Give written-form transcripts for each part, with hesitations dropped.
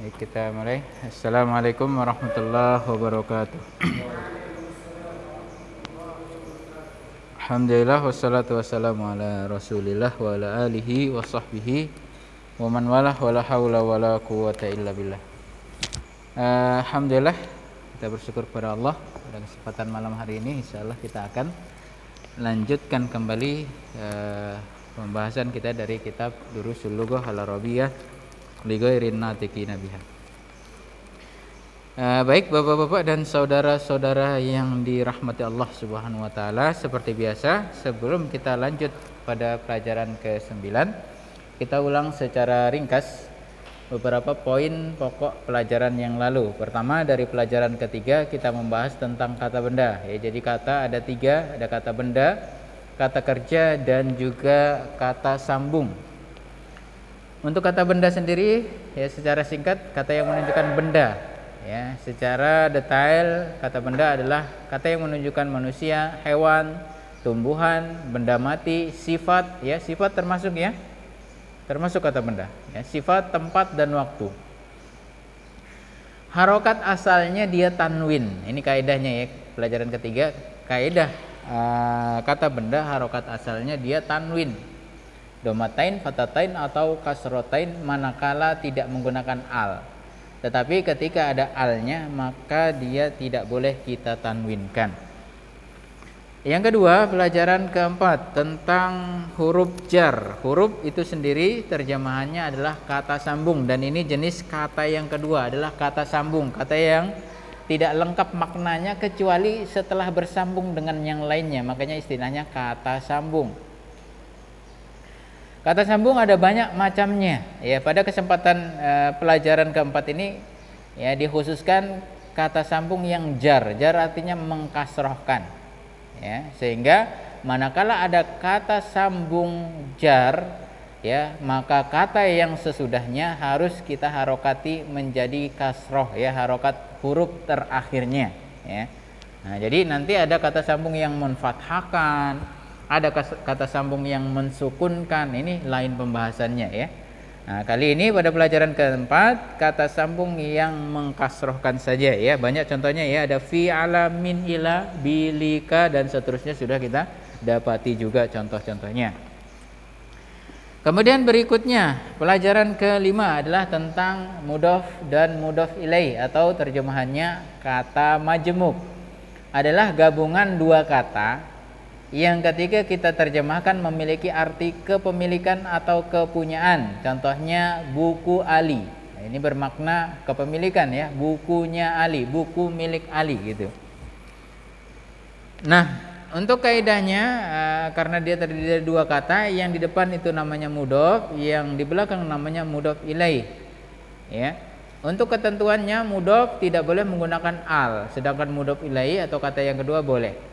Baik, kita mulai. Assalamualaikum warahmatullahi wabarakatuh. Alhamdulillah wassalatu wassalamu ala Rasulillah wa ala alihi wa sahbihi wa man walah wa la haula wa la quwwata illa billah. Alhamdulillah, kita bersyukur kepada Allah pada kesempatan malam hari ini. Insyaallah kita akan lanjutkan kembali pembahasan kita dari kitab Durusul Lughah Al-Arabiyyah li ghairin natiqina biha. Baik Bapak-bapak dan saudara-saudara yang dirahmati Allah Subhanahu wa taala, seperti biasa sebelum kita lanjut pada pelajaran ke-9, kita ulang secara ringkas beberapa poin pokok pelajaran yang lalu. Pertama, dari pelajaran ketiga kita membahas tentang kata benda. Ya, jadi kata ada 3, ada kata benda, kata kerja, dan juga kata sambung. Untuk kata benda sendiri, ya secara singkat kata yang menunjukkan benda. Ya, secara detail kata benda adalah kata yang menunjukkan manusia, hewan, tumbuhan, benda mati, sifat. Ya, sifat termasuk ya, termasuk kata benda. Ya, sifat, tempat, dan waktu. Harokat asalnya dia tanwin. Ini kaidahnya ya, pelajaran ketiga. Kaidah kata benda harokat asalnya dia tanwin. Domatain, fatatain, atau kasrotain manakala tidak menggunakan al. Tetapi ketika ada alnya maka dia tidak boleh kita tanwinkan. Yang kedua, pelajaran keempat tentang huruf jar. Huruf itu sendiri terjemahannya adalah kata sambung, dan ini jenis kata yang kedua adalah kata sambung, kata yang tidak lengkap maknanya kecuali setelah bersambung dengan yang lainnya, makanya istilahnya kata sambung. Kata sambung ada banyak macamnya. Ya, pada kesempatan pelajaran keempat ini ya dikhususkan kata sambung yang jar. Jar artinya mengkasrohkan. Ya, sehingga manakala ada kata sambung jar, ya, maka kata yang sesudahnya harus kita harokati menjadi kasroh, ya, harokat huruf terakhirnya. Ya. Nah, jadi nanti ada kata sambung yang menfathahkan, ada kata sambung yang mensukunkan, ini lain pembahasannya ya. Nah, kali ini pada pelajaran keempat kata sambung yang mengkasrohkan saja ya. Banyak contohnya ya, ada fi, ala, min, ila, bilika, dan seterusnya sudah kita dapati juga contoh-contohnya. Kemudian berikutnya pelajaran kelima adalah tentang mudhof dan mudhof ilaih, atau terjemahannya kata majmuk. Adalah gabungan dua kata yang ketika kita terjemahkan memiliki arti kepemilikan atau kepunyaan. Contohnya buku Ali. Nah, ini bermakna kepemilikan ya, bukunya Ali, buku milik Ali gitu. Nah, untuk kaidahnya karena dia terdiri dari dua kata, yang di depan itu namanya mudhof, yang di belakang namanya mudhof ilaih. Ya. Untuk ketentuannya mudhof tidak boleh menggunakan al, sedangkan mudhof ilaih atau kata yang kedua boleh.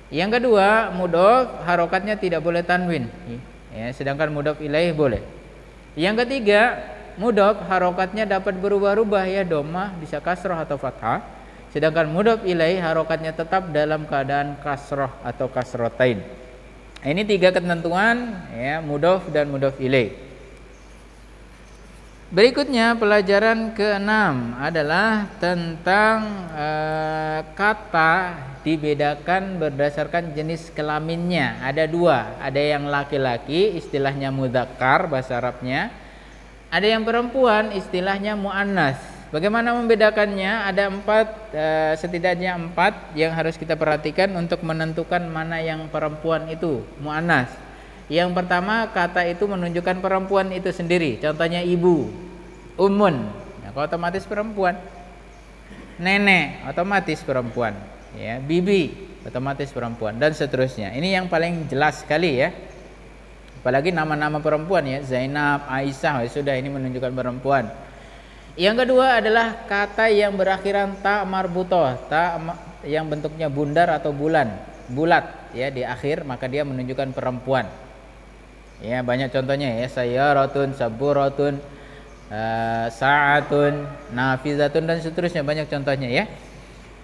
Yang kedua, mudhof harokatnya tidak boleh tanwin, ya, sedangkan mudhof ilaih boleh. Yang ketiga, mudhof harokatnya dapat berubah-ubah ya, domah bisa kasroh atau fathah, sedangkan mudhof ilaih harokatnya tetap dalam keadaan kasroh atau kasrotain. Ini 3 ketentuan ya, mudhof dan mudhof ilaih. Berikutnya pelajaran ke-6 adalah tentang kata dibedakan berdasarkan jenis kelaminnya. Ada 2, ada yang laki-laki istilahnya mudzakkar bahasa Arabnya, ada yang perempuan istilahnya muannas. Bagaimana membedakannya? Ada 4, setidaknya 4 yang harus kita perhatikan untuk menentukan mana yang perempuan itu muannas. Yang pertama, kata itu menunjukkan perempuan itu sendiri. Contohnya ibu, umun, nah, otomatis perempuan. Nenek, otomatis perempuan. Ya, bibi, otomatis perempuan, dan seterusnya. Ini yang paling jelas sekali ya. Apalagi nama-nama perempuan ya, Zainab, Aisyah, sudah ini menunjukkan perempuan. Yang kedua adalah kata yang berakhiran ta marbutoh, ta yang bentuknya bundar atau bulat ya di akhir, maka dia menunjukkan perempuan. Ya, banyak contohnya ya, sayyaratun, saburatun, sa'atun, nafizatun, dan seterusnya, banyak contohnya ya.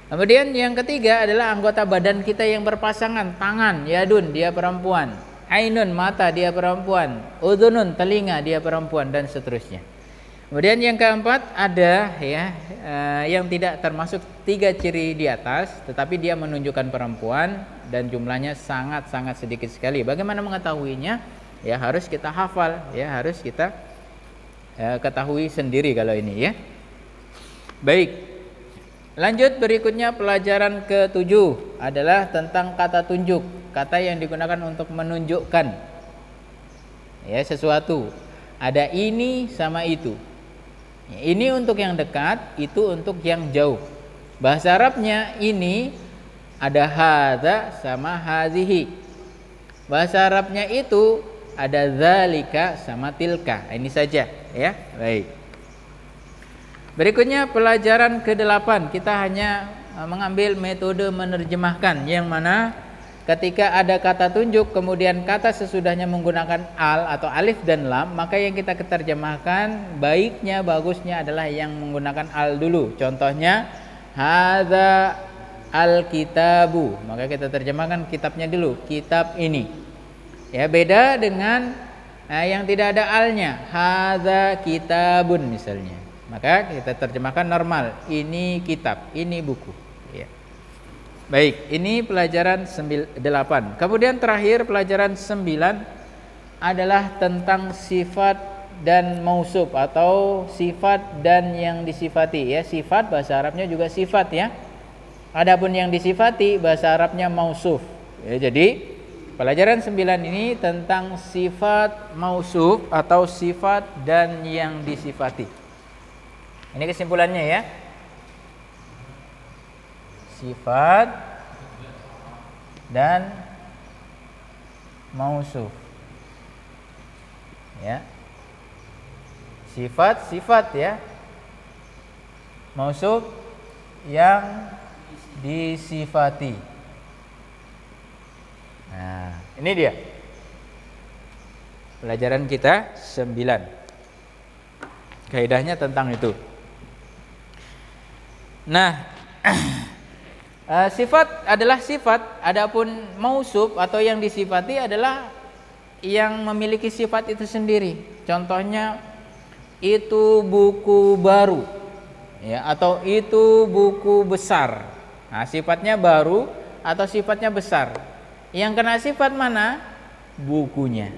Kemudian yang ketiga adalah anggota badan kita yang berpasangan, tangan, yadun, dia perempuan, ainun, mata, dia perempuan, udhunun, telinga, dia perempuan, dan seterusnya. Kemudian yang keempat ada ya yang tidak termasuk 3 ciri di atas, tetapi dia menunjukkan perempuan dan jumlahnya sangat-sangat sedikit sekali. Bagaimana mengetahuinya? Ya harus kita hafal, ya harus kita ketahui sendiri kalau ini ya. Baik. Lanjut berikutnya pelajaran ke-7 adalah tentang kata tunjuk, kata yang digunakan untuk menunjukkan ya sesuatu. Ada ini sama itu. Ini untuk yang dekat, itu untuk yang jauh. Bahasa Arabnya ini ada hadza sama hazihi. Bahasa Arabnya itu ada zalika sama tilka. Ini saja ya. Baik. Berikutnya pelajaran ke-8. Kita hanya mengambil metode menerjemahkan yang mana ketika ada kata tunjuk kemudian kata sesudahnya menggunakan al atau alif dan lam, maka yang kita terjemahkan baiknya bagusnya adalah yang menggunakan al dulu. Contohnya hadza al-kitabu, maka kita terjemahkan kitabnya dulu, kitab ini. Ya, beda dengan yang tidak ada alnya, hadza kitabun misalnya. Maka kita terjemahkan normal, ini kitab, ini buku. Ya. Baik, ini pelajaran 8. Kemudian terakhir pelajaran 9 adalah tentang sifat dan mausuf atau sifat dan yang disifati ya. Sifat bahasa Arabnya juga sifat ya. Adapun yang disifati bahasa Arabnya mausuf. Ya, jadi pelajaran 9 ini tentang sifat mausuf atau sifat dan yang disifati. Ini kesimpulannya ya. Sifat dan mausuf ya, sifat ya, mausuf yang disifati. Nah, ini dia pelajaran kita 9. Kaidahnya tentang itu. Nah, sifat adalah sifat, adapun mausuf atau yang disifati adalah yang memiliki sifat itu sendiri. Contohnya itu buku baru ya, atau itu buku besar. Nah, sifatnya baru atau sifatnya besar. Yang kena sifat mana? Bukunya.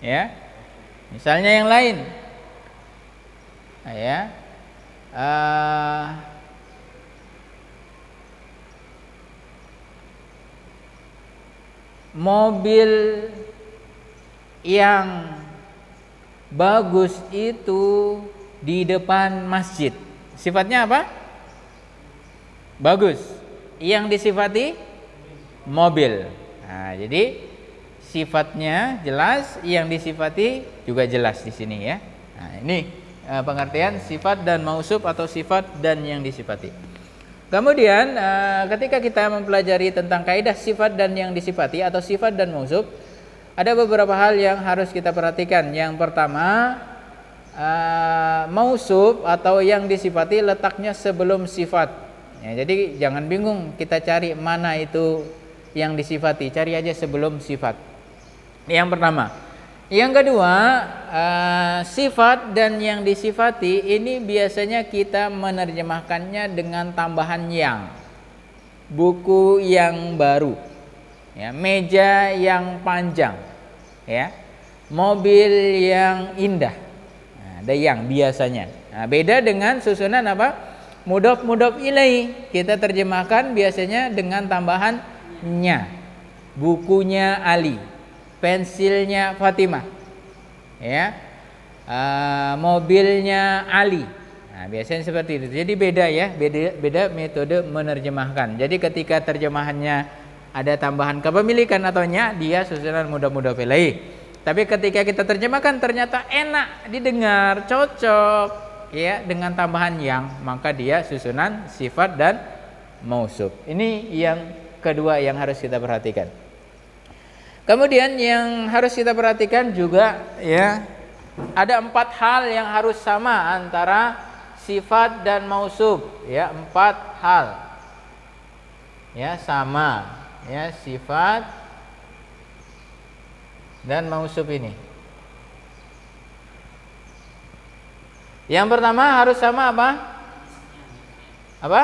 Ya. Misalnya yang lain. Nah, ya. Mobil yang bagus itu di depan masjid. Sifatnya apa? Bagus. Yang disifati mobil. Nah, jadi sifatnya jelas, yang disifati juga jelas di sini ya. Nah, ini pengertian sifat dan mausuf atau sifat dan yang disifati. Kemudian ketika kita mempelajari tentang kaidah sifat dan yang disifati atau sifat dan mausuf, ada beberapa hal yang harus kita perhatikan. Yang pertama, mausuf atau yang disifati letaknya sebelum sifat. Ya, jadi jangan bingung kita cari mana itu yang disifati, cari aja sebelum sifat. Yang pertama. Yang kedua, sifat dan yang disifati ini biasanya kita menerjemahkannya dengan tambahan yang. Buku yang baru, ya, meja yang panjang, ya, mobil yang indah. Nah, ada yang biasanya. Nah, beda dengan susunan apa? Mudhof ilaih. Kita terjemahkan biasanya dengan tambahan nya. Bukunya Ali, pensilnya Fatimah, ya, mobilnya Ali. Nah, biasanya seperti itu. Jadi beda ya, beda metode menerjemahkan. Jadi ketika terjemahannya ada tambahan kepemilikan atau nya, dia susunan mudhof ilaih. Tapi ketika kita terjemahkan ternyata enak didengar, cocok ya dengan tambahan yang, maka dia susunan sifat dan mausuf. Ini yang kedua yang harus kita perhatikan. Kemudian yang harus kita perhatikan juga ya, ada 4 hal yang harus sama antara sifat dan mausuf ya, 4 hal ya sama ya, sifat dan mausuf ini. Yang pertama harus sama apa? Apa?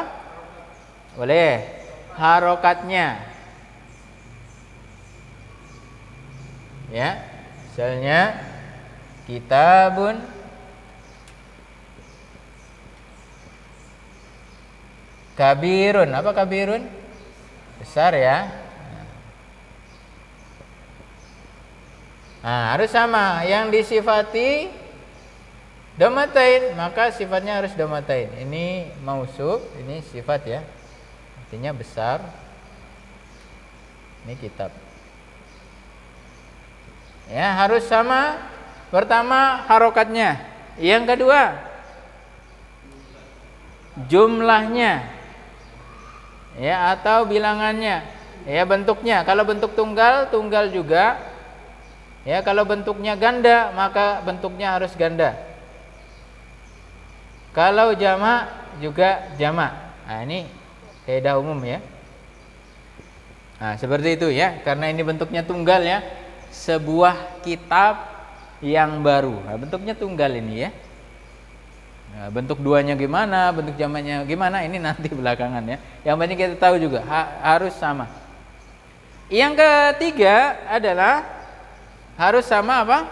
Boleh. Harokatnya. Ya. Misalnya kitabun kabirun. Apa kabirun? Besar ya. Nah, harus sama. Yang disifati domatain, maka sifatnya harus domatain. Ini mausuf, ini sifat ya. Artinya besar. Ini kitab. Ya, harus sama. Pertama harokatnya. Yang kedua jumlahnya. Ya, atau bilangannya. Ya, bentuknya. Kalau bentuk tunggal, tunggal juga. Ya, kalau bentuknya ganda, maka bentuknya harus ganda. Kalau jamak juga jamak. Nah, ini kaidah umum ya. Nah, seperti itu ya. Karena ini bentuknya tunggal ya. Sebuah kitab yang baru. Nah, bentuknya tunggal ini ya. Nah, bentuk duanya gimana, bentuk jamaknya gimana, ini nanti belakangan ya. Yang penting kita tahu juga harus sama. Yang ketiga adalah harus sama apa?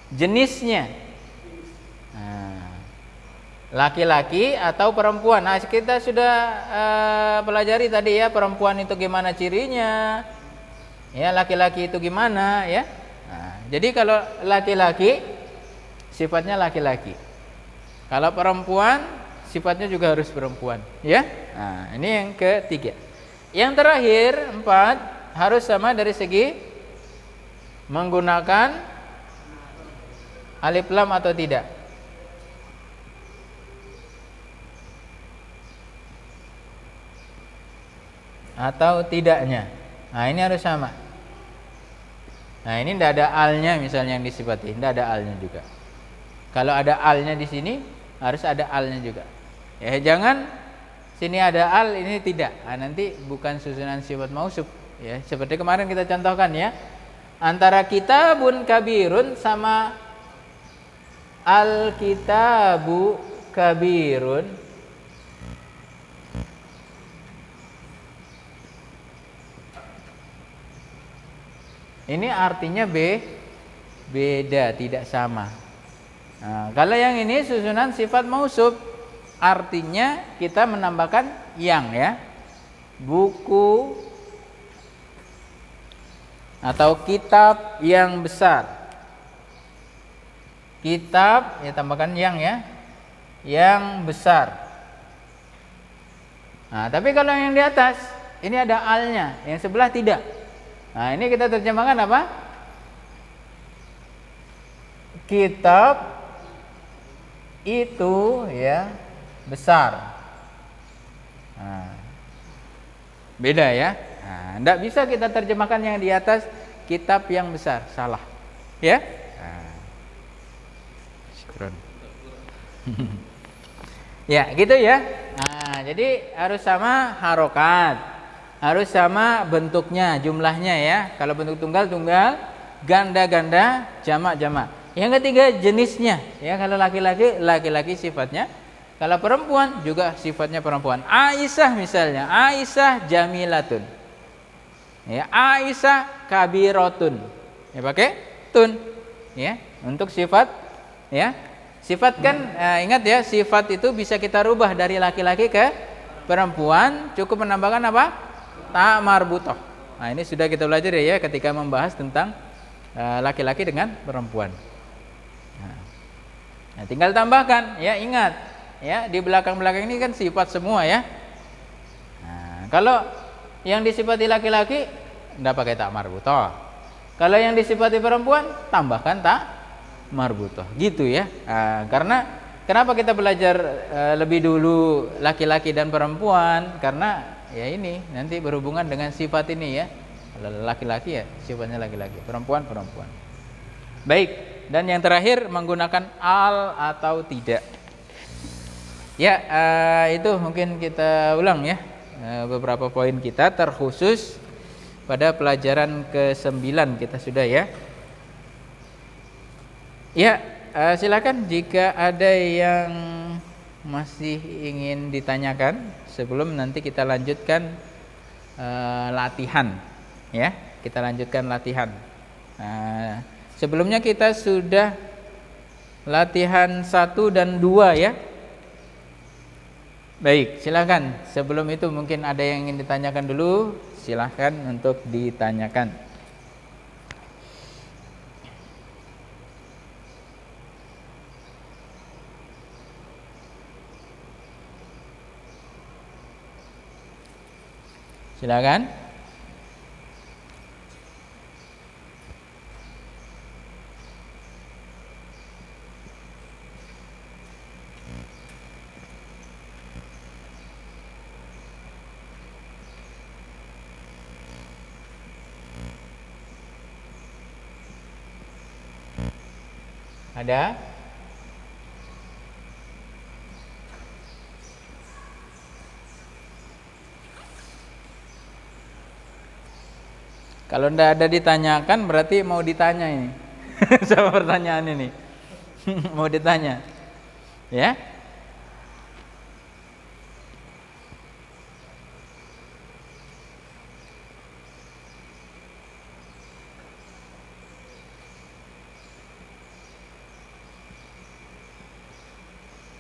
Jenisnya. Laki-laki atau perempuan. Nah, kita sudah pelajari tadi ya, perempuan itu gimana cirinya, ya, laki-laki itu gimana ya. Nah, jadi kalau laki-laki sifatnya laki-laki, kalau perempuan sifatnya juga harus perempuan ya. Nah, ini yang ketiga. Yang terakhir, 4, harus sama dari segi menggunakan alif lam atau tidak. Atau tidaknya. Nah, ini harus sama. Nah, ini tidak ada alnya misalnya yang disifati, tidak ada alnya juga. Kalau ada alnya di sini, harus ada alnya juga. Ya, jangan sini ada al, ini tidak. Nah, nanti bukan susunan sifat mausuf. Ya, seperti kemarin kita contohkan ya. Antara kitabun kabirun sama al kitabu kabirun. Ini artinya beda, tidak sama. Nah, kalau yang ini susunan sifat mausuf, artinya kita menambahkan yang ya. Buku atau kitab yang besar. Kitab ya tambahkan yang ya. Yang besar. Nah, tapi kalau yang di atas ini ada alnya, yang sebelah tidak. Nah, ini kita terjemahkan apa? Kitab itu ya besar. Nah, beda ya. Nah, tidak bisa kita terjemahkan yang di atas kitab yang besar, salah. Ya? Nah. Ya, gitu ya. Nah, jadi harus sama harokat. Harus sama bentuknya, jumlahnya ya. Kalau bentuk tunggal, tunggal, ganda-ganda, jamak-jamak. Yang ketiga jenisnya ya. Kalau laki-laki, laki-laki sifatnya. Kalau perempuan juga sifatnya perempuan. Aisyah misalnya, Aisyah jamilatun. Ya, Aisyah kabirotun. Ya pakai tun. Ya, untuk sifat ya. Sifat kan ingat ya, sifat itu bisa kita rubah dari laki-laki ke perempuan, cukup menambahkan apa? Ta marbutoh. Nah, ini sudah kita belajar ya ketika membahas tentang laki-laki dengan perempuan. Nah, tinggal tambahkan ya, ingat ya, di belakang-belakang ini kan sifat semua ya. Nah, kalau yang disifati laki-laki tidak pakai ta marbutoh. Kalau yang disifati perempuan tambahkan ta marbutoh. Gitu ya. Nah, karena kenapa kita belajar lebih dulu laki-laki dan perempuan? Karena ya ini nanti berhubungan dengan sifat ini ya. Laki-laki ya sifatnya laki-laki, perempuan perempuan. Baik, dan yang terakhir menggunakan al atau tidak. Ya, itu mungkin kita ulang ya. Beberapa poin kita terkhusus pada pelajaran ke-9 kita sudah ya. Ya, silakan jika ada yang masih ingin ditanyakan sebelum nanti kita lanjutkan latihan, ya. Kita lanjutkan latihan. Sebelumnya kita sudah latihan 1 dan 2 ya. Baik, silakan. Sebelum itu mungkin ada yang ingin ditanyakan dulu, silakan untuk ditanyakan. Silakan. Ada? Kalau ndak ada ditanyakan berarti mau ditanya ini. Sama pertanyaan ini. Mau ditanya. Ya?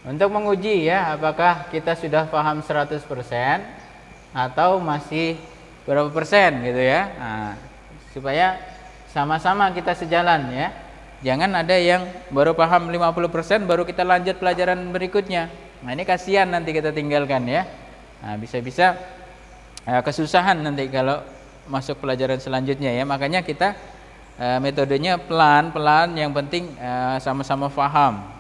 Untuk menguji ya apakah kita sudah paham 100% atau masih berapa persen gitu ya. Nah, supaya sama-sama kita sejalan ya. Jangan ada yang baru paham 50% baru kita lanjut pelajaran berikutnya. Nah, ini kasihan nanti kita tinggalkan ya. Nah, bisa-bisa kesusahan nanti kalau masuk pelajaran selanjutnya ya. Makanya kita metodenya pelan-pelan, yang penting sama-sama paham.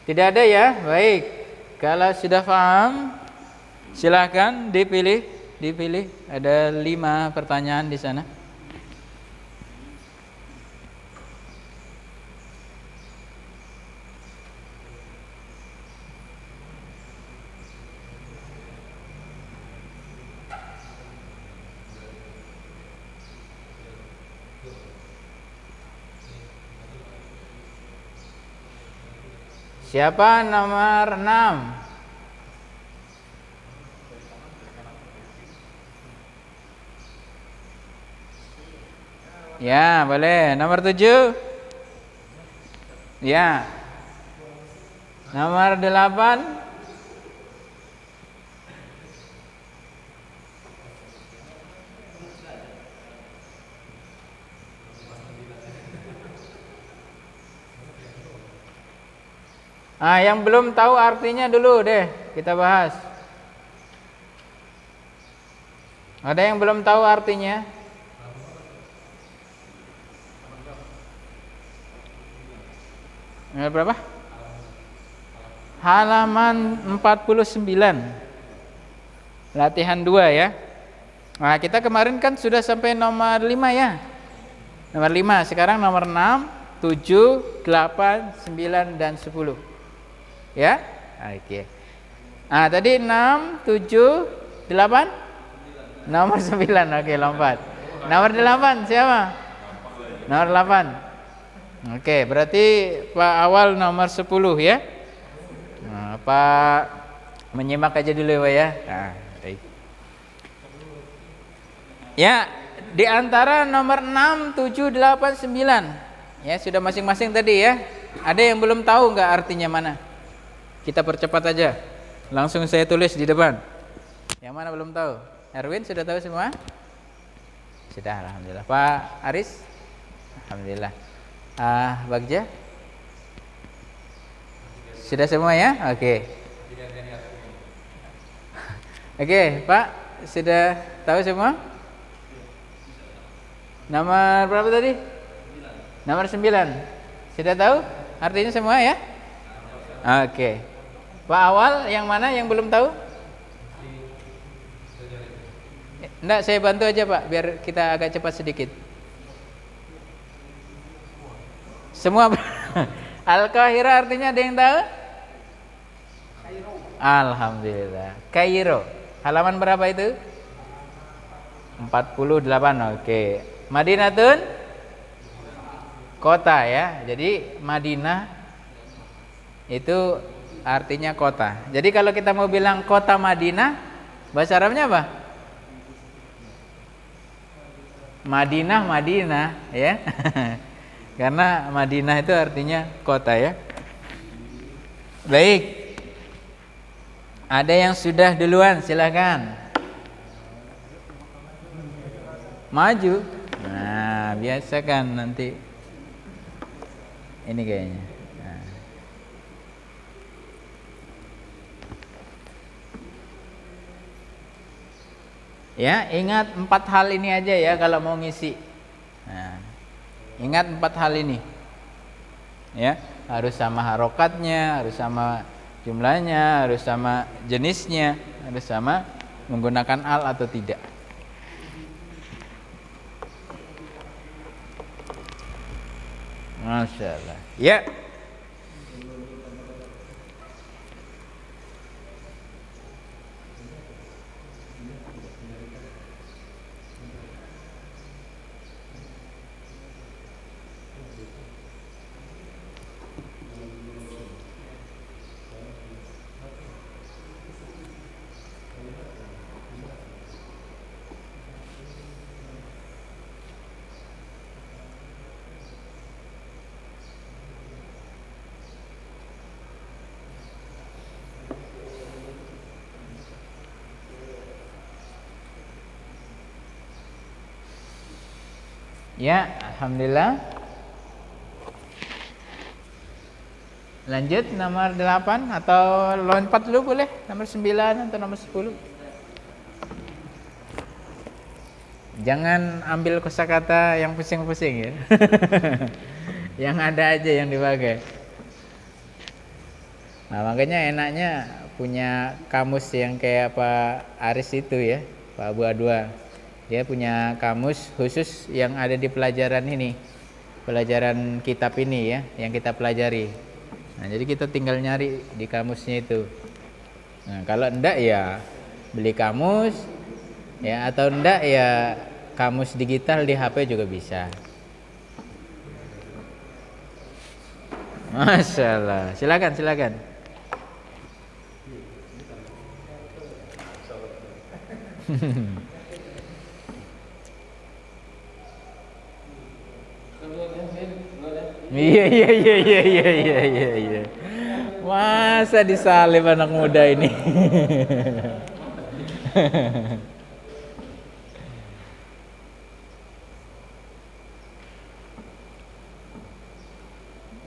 Tidak ada ya? Baik. Kalau sudah paham, silakan dipilih. Ada 5 pertanyaan di sana. Siapa nomor 6? Ya, boleh. Nomor 7? Ya. Nomor 8? Yang belum tahu artinya dulu deh kita bahas. Ada yang belum tahu artinya? Berapa? Halaman 49. Latihan 2 ya. Nah, kita kemarin kan sudah sampai nomor 5 ya. Nomor 5, sekarang nomor 6, 7, 8, 9 dan 10. Ya? Oke. Nah, tadi 6, 7, 8? Nomor 9. Oke, lompat. Nomor 8 siapa? Nomor 8. Oke, berarti Pak Awal nomor 10 ya. Nah, Pak menyimak aja dulu Pak ya. Nah, baik. Ya, di antara nomor 6, 7, 8, 9. Ya, sudah masing-masing tadi ya. Ada yang belum tahu enggak artinya mana? Kita percepat aja. Langsung saya tulis di depan. Yang mana belum tahu? Erwin sudah tahu semua? Sudah, alhamdulillah. Pak Aris? Alhamdulillah. Bagja? Sudah semua ya? Oke. Oke, Pak, sudah tahu semua? Nomor berapa tadi? Nomor 9. Sudah tahu artinya semua ya? Oke. Pak Awal yang mana yang belum tahu? Enggak, saya bantu aja Pak biar kita agak cepat sedikit. Semua. Al-Qahira artinya ada yang tahu? Alhamdulillah. Kairo. Halaman berapa itu? 48. Oke. Madinatun kota ya. Jadi Madinah itu artinya kota. Jadi kalau kita mau bilang kota Madinah, bahasa Arabnya apa? Madinah ya. Karena Madinah itu artinya kota ya. Baik. Ada yang sudah duluan, silakan. Maju. Nah, biasa kan nanti. Ini kayaknya. Nah. Ya, ingat 4 hal ini aja ya kalau mau ngisi. Nah, ingat 4 hal ini. Ya, harus sama harokatnya, harus sama jumlahnya, harus sama jenisnya, harus sama menggunakan al atau tidak. Masya Allah. Ya. Ya, alhamdulillah. Lanjut nomor 8 atau lompat dulu boleh, nomor 9 atau nomor 10. Jangan ambil kosakata yang pusing-pusing ya. Yang ada aja yang dipakai. Nah, makanya enaknya punya kamus yang kayak Pak Aris itu ya, Pak Abu Adwa. Dia punya kamus khusus yang ada di pelajaran ini, pelajaran kitab ini ya, yang kita pelajari. Nah, jadi kita tinggal nyari di kamusnya itu. Nah, kalau enggak ya beli kamus, ya atau enggak ya kamus digital di HP juga bisa. Masya Allah. Silakan. Iya. Masa disalib anak muda ini?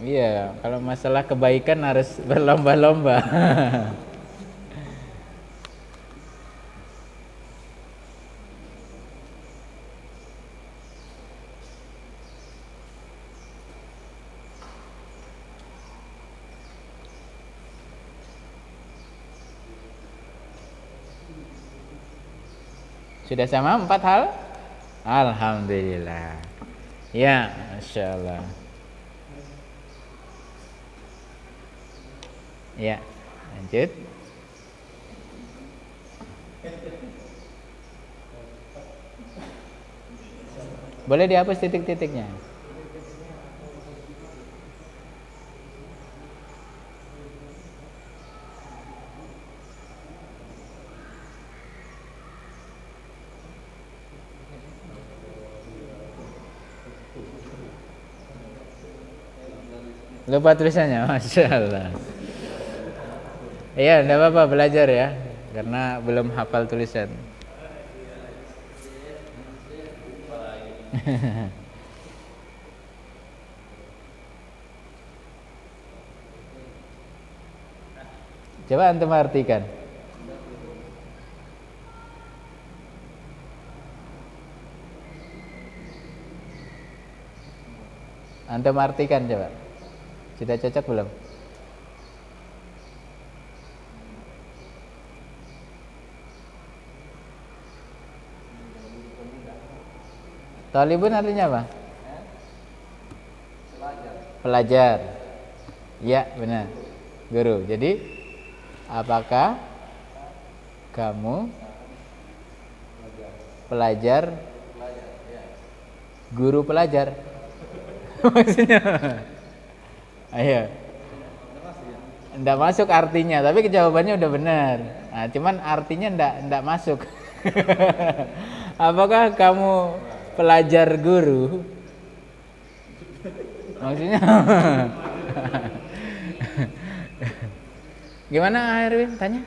Iya, kalau masalah kebaikan harus berlomba-lomba. Sudah sama 4 hal? Alhamdulillah. Ya, Masya Allah. Ya, lanjut. Boleh dihapus titik-titiknya. Lupa tulisannya, Masya Allah. Iya, enggak apa-apa, belajar ya, karena belum hafal tulisan. Coba antum artikan. Antum artikan coba. Sudah cocok belum? Talibun artinya apa? Pelajar. Ya, benar. Guru. Jadi, apakah kamu pelajar? Guru pelajar. Maksudnya. Ayo. Enggak masuk artinya, tapi jawabannya udah benar. Nah, cuman artinya enggak masuk. Apakah kamu pelajar guru? Maksudnya gimana Erwin tanya?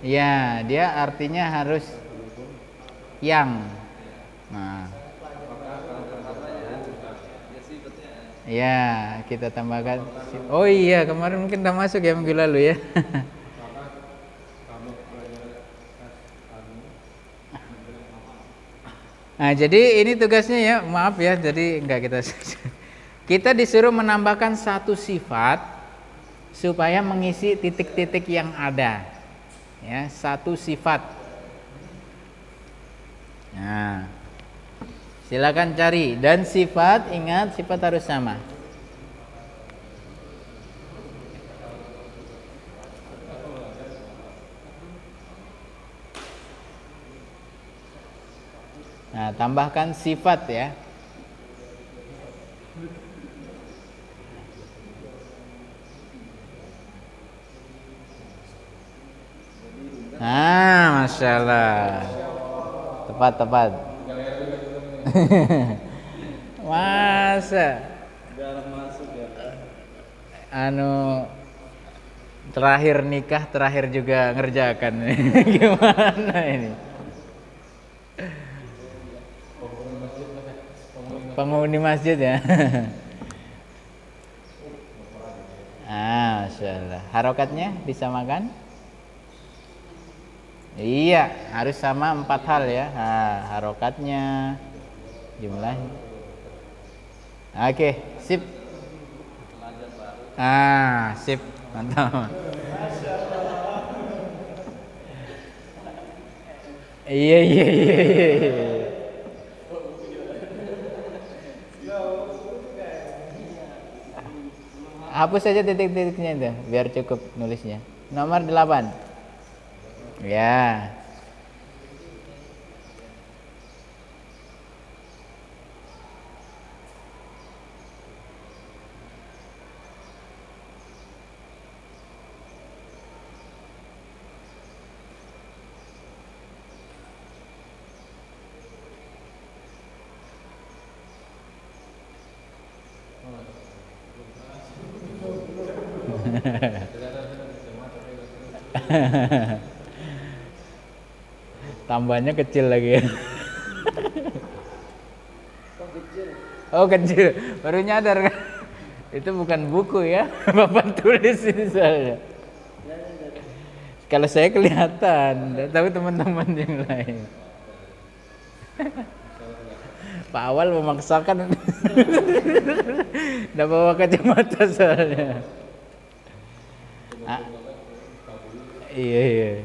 Ya, dia artinya harus yang. Nah. Ya, kita tambahkan. Oh iya, kemarin mungkin udah masuk ya minggu lalu ya. Nah, jadi ini tugasnya ya, maaf ya, jadi enggak kita disuruh menambahkan satu sifat supaya mengisi titik-titik yang ada. Ya, satu sifat. Nah, silakan cari, dan sifat, ingat sifat harus sama. Nah, tambahkan sifat ya. Nah, Masya Allah. Tepat. Masa terakhir nikah, terakhir juga ngerjakan. Gimana ini? Penghuni masjid ya. Masya Allah. Harokatnya disamakan? Iya, harus sama 4 hal ya. Harokatnya, jumlah. Oke, sip. Sip, mantap. Iya. Hapus saja titik-titiknya itu, biar cukup nulisnya. Nomor 8. Ya. Tambahnya kecil lagi ya. Oh kecil, baru nyadar kan? Itu bukan buku ya, Bapak tulis ini soalnya. Kalau saya kelihatan, tapi teman-teman yang lain. Pak Awal memaksakan, udah bawa kacamata soalnya. Iya.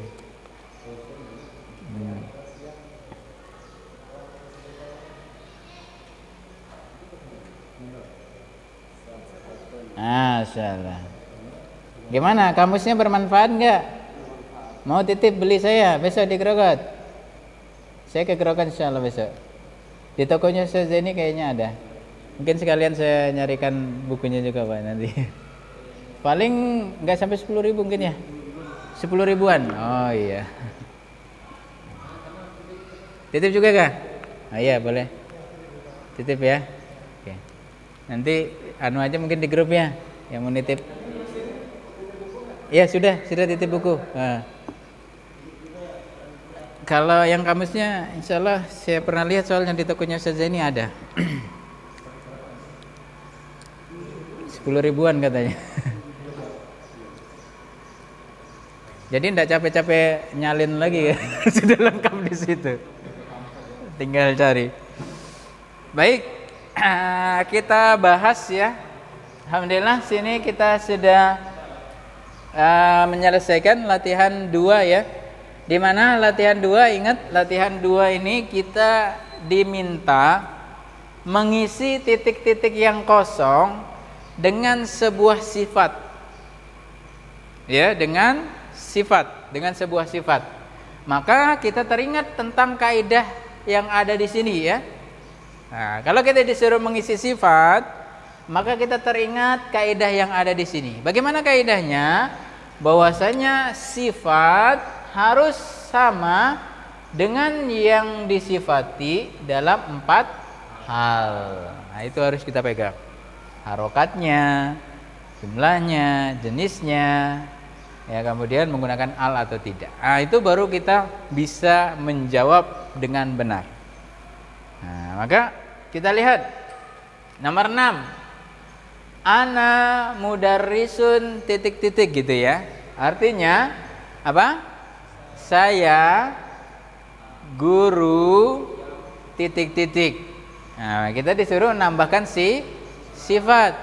Masyaallah. Gimana? Kamusnya bermanfaat nggak? Mau titip beli saya besok di Grogot? Saya ke Grogot insyaallah besok. Di tokonya Ustaz Zaini kayaknya ada. Mungkin sekalian saya nyarikan bukunya juga Pak nanti. Paling nggak sampai 10.000 mungkin ya? 10 ribuan. Oh iya. Titip juga kah? Iya boleh. Titip ya. Oke. Nanti aja mungkin di grup ya yang mau nitip. Iya sudah titip buku. Kalau yang kamusnya insyaallah saya pernah lihat soalnya di tokonya Ustaz Zaini ada. 10 ribuan katanya. Jadi tidak capek-capek nyalin lagi ya. Sudah lengkap di situ. Tinggal cari. Baik, kita bahas ya. Alhamdulillah sini kita sudah menyelesaikan latihan 2 ya. Di mana latihan 2, ingat latihan 2 ini kita diminta mengisi titik-titik yang kosong dengan sebuah sifat. Ya, dengan sebuah sifat. Maka kita teringat tentang kaidah yang ada di sini ya. Nah, kalau kita disuruh mengisi sifat, maka kita teringat kaidah yang ada di sini. Bagaimana kaidahnya? Bahwasanya sifat harus sama dengan yang disifati dalam 4 hal. Nah, itu harus kita pegang. Harokatnya, jumlahnya, jenisnya, ya, kemudian menggunakan al atau tidak. Nah, itu baru kita bisa menjawab dengan benar. Nah, maka kita lihat nomor 6. Ana mudarrisun titik-titik gitu ya. Artinya apa? Saya guru titik-titik. Nah, kita disuruh nambahkan sifat.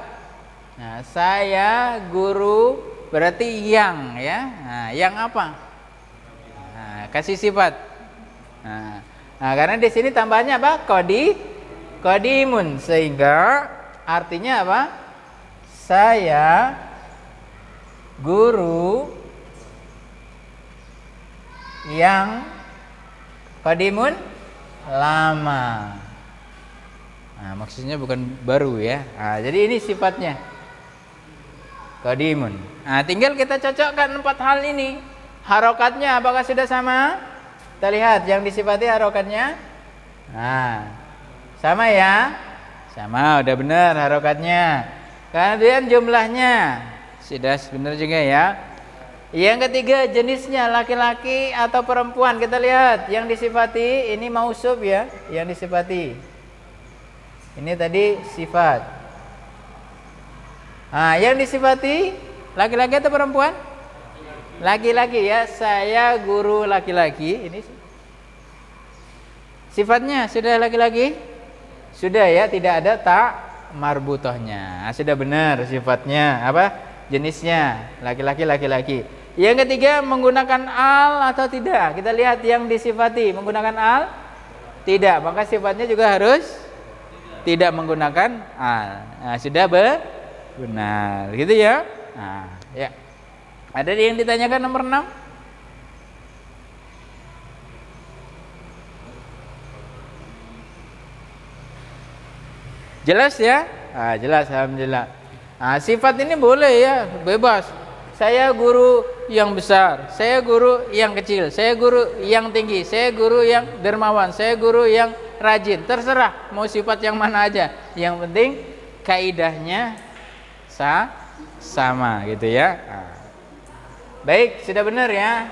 Nah, saya guru berarti yang ya. Nah, yang apa? Nah, kasih sifat. Nah, karena di sini tambahnya apa? Qadimun, sehingga artinya apa? Saya guru yang qadimun lama. Nah, maksudnya bukan baru ya. Nah, jadi ini sifatnya qadimun. Nah, tinggal kita cocokkan 4 hal ini. Harokatnya apakah sudah sama? Kita lihat yang disifati harokatnya. Nah, sama ya? Sama, udah benar harokatnya. Kemudian jumlahnya sudah benar juga ya. Yang ketiga jenisnya laki-laki atau perempuan. Kita lihat yang disifati ini mausuf ya, yang disifati. Ini tadi sifat. Nah, yang disifati laki-laki atau perempuan? Laki-laki ya, saya guru laki-laki. Ini sifatnya sudah laki-laki? Sudah ya, tidak ada tak marbutohnya. Nah, sudah benar sifatnya apa? Jenisnya laki-laki laki-laki. Yang ketiga menggunakan al atau tidak. Kita lihat yang disifati menggunakan al? Tidak, maka sifatnya juga harus tidak menggunakan al. Nah, sudah benar gitu ya. Nah, ya. Ada yang ditanyakan nomor 6? Jelas ya? Nah, jelas alhamdulillah. Nah, sifat ini boleh ya, bebas. Saya guru yang besar, saya guru yang kecil, saya guru yang tinggi, saya guru yang dermawan, saya guru yang rajin. Terserah mau sifat yang mana aja. Yang penting kaidahnya sama gitu ya. Nah. Baik, sudah benar ya.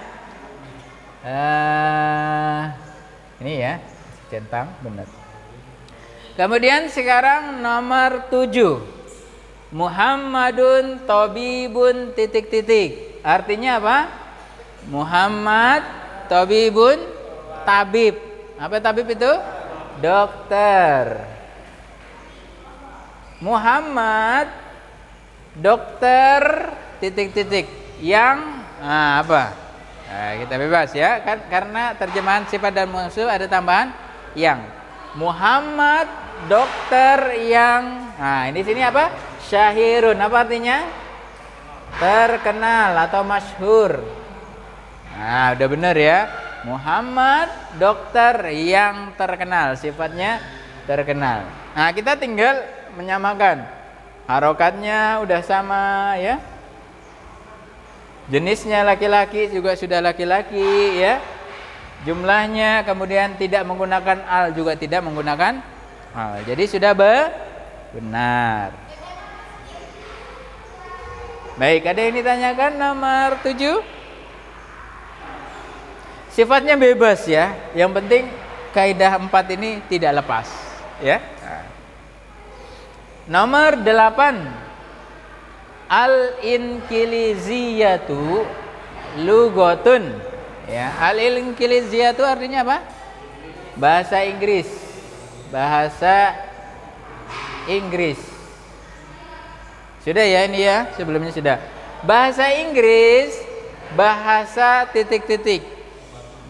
Ini ya, centang benar. Kemudian sekarang nomor 7. Muhammadun tabibun titik-titik. Artinya apa? Muhammad tabibun tabib. Apa tabib itu? Dokter. Muhammad dokter titik-titik yang apa? Nah, kita bebas ya, kan karena terjemahan sifat dan mausuf ada tambahan yang. Muhammad dokter yang. Nah, ini sini apa? Syahirun. Apa artinya? Terkenal atau masyhur. Nah, udah benar ya. Muhammad dokter yang terkenal, sifatnya terkenal. Nah, kita tinggal menyamakan. Harokatnya udah sama ya. Jenisnya laki-laki juga sudah laki-laki ya. Jumlahnya kemudian tidak menggunakan al juga tidak menggunakan al. Jadi sudah benar. Baik, ada yang ditanyakan nomor 7? Sifatnya bebas ya. Yang penting kaidah 4 ini tidak lepas ya. Nomor 8. Al-inkiliziyatu lugotun. Ya, al-Inqiliziyah itu artinya apa? Bahasa Inggris. Bahasa Inggris. Sudah ya ini ya, sebelumnya sudah. Bahasa Inggris, bahasa titik-titik.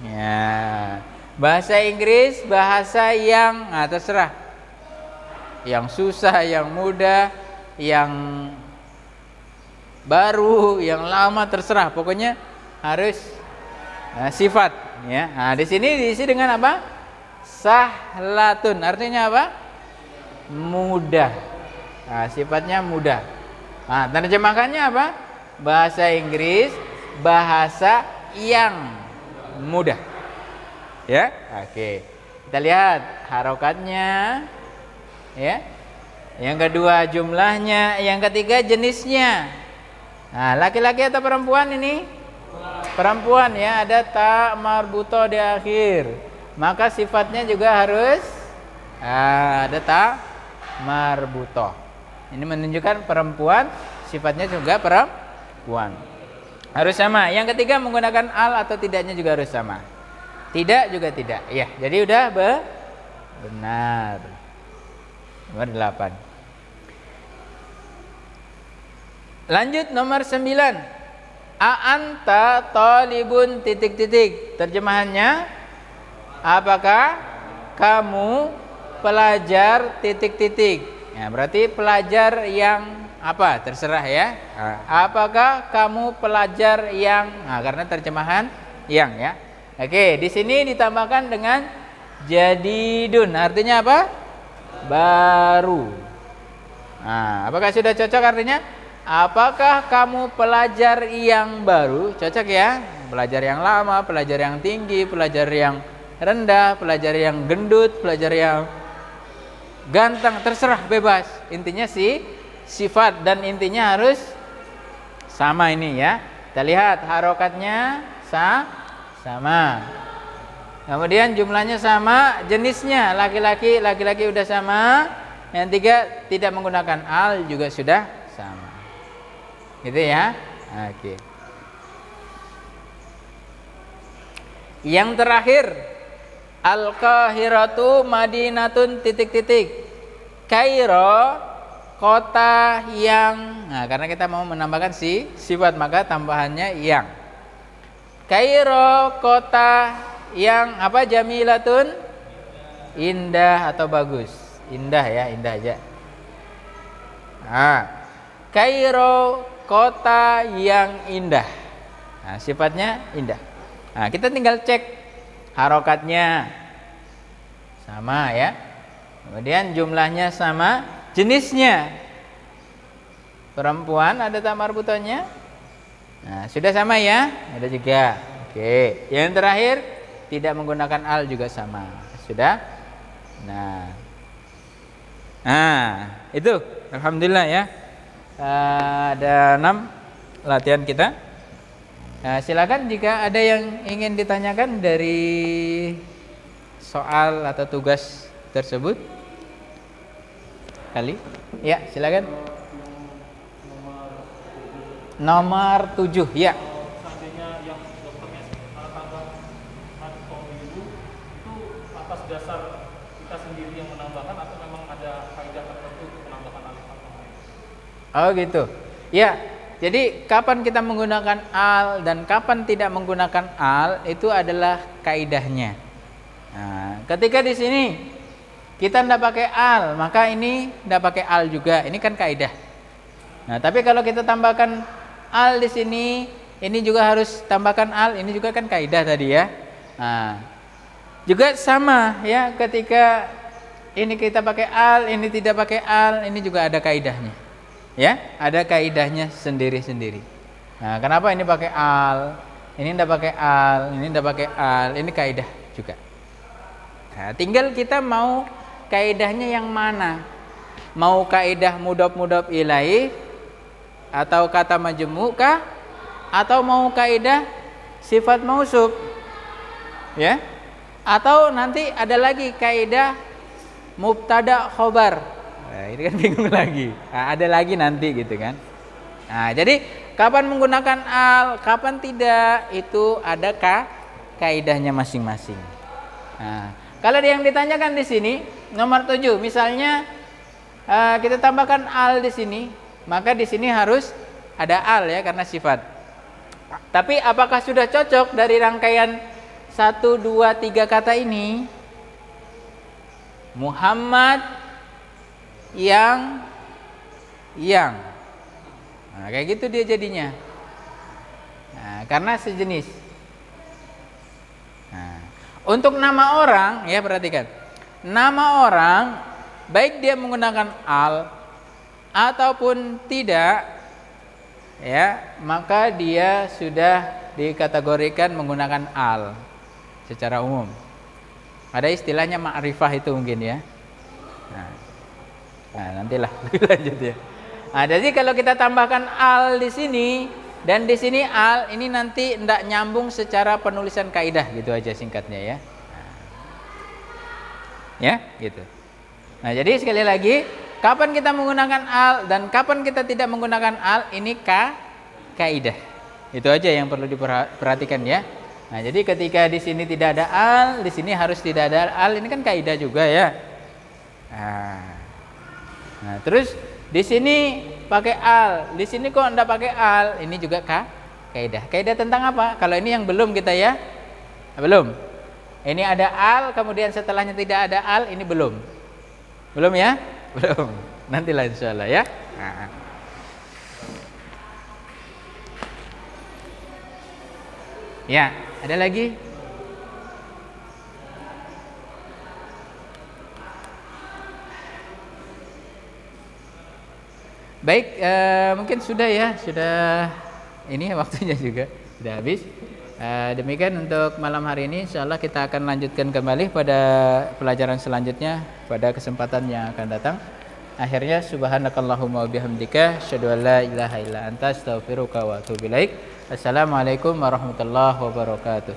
Ya. Bahasa Inggris, bahasa yang terserah. Yang susah, yang mudah, yang baru, yang lama terserah. Pokoknya harus sifat ya. Nah, di sini diisi dengan apa? Sahlatun. Artinya apa? Mudah. Nah, sifatnya mudah. Nah, terjemahkannya apa? Bahasa Inggris, bahasa yang mudah. Ya, oke. Kita lihat harokatnya. Ya. Yang kedua jumlahnya, yang ketiga jenisnya. Nah, laki-laki atau perempuan ini? Perempuan ya, ada ta marbuto di akhir. Maka sifatnya juga harus ada ta marbuto. Ini menunjukkan perempuan, sifatnya juga perempuan. Harus sama. Yang ketiga menggunakan al atau tidaknya juga harus sama. Tidak juga tidak. Ya, jadi udah benar. Nomor 8. Lanjut nomor 9. A'anta talibun titik-titik. Terjemahannya, apakah kamu pelajar titik-titik? Ya, berarti pelajar yang apa? Terserah ya. Apakah kamu pelajar yang? Nah, karena terjemahan yang ya. Oke, di sini ditambahkan dengan jadidun. Artinya apa? Baru. Nah, apakah sudah cocok artinya? Apakah kamu pelajar yang baru? Cocok ya. Pelajar yang lama, pelajar yang tinggi, pelajar yang rendah, pelajar yang gendut, pelajar yang ganteng, terserah, bebas. Intinya sifat dan intinya harus sama ini ya. Kita lihat harokatnya sama. Kemudian jumlahnya sama, jenisnya laki-laki udah sama. Yang tiga tidak menggunakan al juga sudah sama. Gitu ya. Oke. Yang terakhir, Al-Qahiratu Madinatun titik-titik. Kairo kota yang. Nah, karena kita mau menambahkan sifat maka tambahannya yang. Kairo kota yang apa? Jamilatun, indah atau bagus. Indah ya, indah aja. Nah, Kairo kota yang indah. Nah, sifatnya indah. Nah, kita tinggal cek harokatnya sama ya. Kemudian jumlahnya sama, jenisnya perempuan ada ta marbutonya. Nah, sudah sama ya? Ada juga. Oke. Yang terakhir tidak menggunakan al juga sama. Sudah? Nah, itu alhamdulillah ya. Ada 6 latihan kita. Nah, silakan jika ada yang ingin ditanyakan dari soal atau tugas tersebut. Kali? Ya, silakan. Nomor 7, ya. Seandainya yang dokternya tambah itu atas dasar kita sendiri yang menambahkan atau memang ada kaidah tertentu untuk menambahkan alif atau? Oh gitu. Ya, jadi kapan kita menggunakan al dan kapan tidak menggunakan al itu adalah kaidahnya. Nah, ketika di sini kita tidak pakai al, maka ini tidak pakai al juga. Ini kan kaidah. Nah, tapi kalau kita tambahkan al di sini, ini juga harus tambahkan al. Ini juga kan kaidah tadi ya. Nah, juga sama ya. Ketika ini kita pakai al, ini tidak pakai al, ini juga ada kaidahnya. Ya, ada kaidahnya sendiri-sendiri. Nah, kenapa ini pakai al, ini tidak pakai al, ini tidak pakai al, ini kaidah juga. Nah, tinggal kita mau kaidahnya yang mana? Mau kaidah mudhof ilaih atau kata majmu' kah? Atau mau kaidah sifat mausuf? Ya? Atau nanti ada lagi kaidah mubtada khobar. Nah, ini kan bingung lagi. Nah, ada lagi nanti gitu kan. Nah, jadi kapan menggunakan al, kapan tidak, itu ada kaidahnya masing-masing. Nah, kalau yang ditanyakan di sini nomor 7, misalnya kita tambahkan al di sini, maka di sini harus ada al ya karena sifat. Tapi apakah sudah cocok dari rangkaian 1, 2, 3 kata ini? Muhammad yang nah, kayak gitu dia jadinya. Nah, karena sejenis. Nah, untuk nama orang ya perhatikan. Nama orang baik dia menggunakan al ataupun tidak ya, maka dia sudah dikategorikan menggunakan al secara umum. Ada istilahnya ma'rifah itu mungkin ya. Nah, nantilah lebih lanjut ya. Nah, jadi kalau kita tambahkan al di sini dan di sini al, ini nanti tidak nyambung secara penulisan kaidah gitu aja singkatnya ya. Ya, gitu. Nah, jadi sekali lagi, kapan kita menggunakan al dan kapan kita tidak menggunakan al, ini kaidah. Itu aja yang perlu diperhatikan ya. Nah, jadi ketika di sini tidak ada al, di sini harus tidak ada al, ini kan kaidah juga ya. Nah, terus di sini pakai al, di sini kok enggak pakai al, ini juga kaidah. Kaidah tentang apa? Kalau ini yang belum kita ya. Belum. Ini ada al, kemudian setelahnya tidak ada al, ini belum. Belum ya? Belum. Nantilah insyaallah ya. Ya, ada lagi? Baik, mungkin sudah ya, sudah ini waktunya juga sudah habis. Demikian untuk malam hari ini, insyaallah kita akan lanjutkan kembali pada pelajaran selanjutnya pada kesempatan yang akan datang. Akhirnya subhanakallahumma wabihamdika asyhadu an la ilaha illa anta astaghfiruka wa atubu ilaik. Assalamualaikum warahmatullahi wabarakatuh.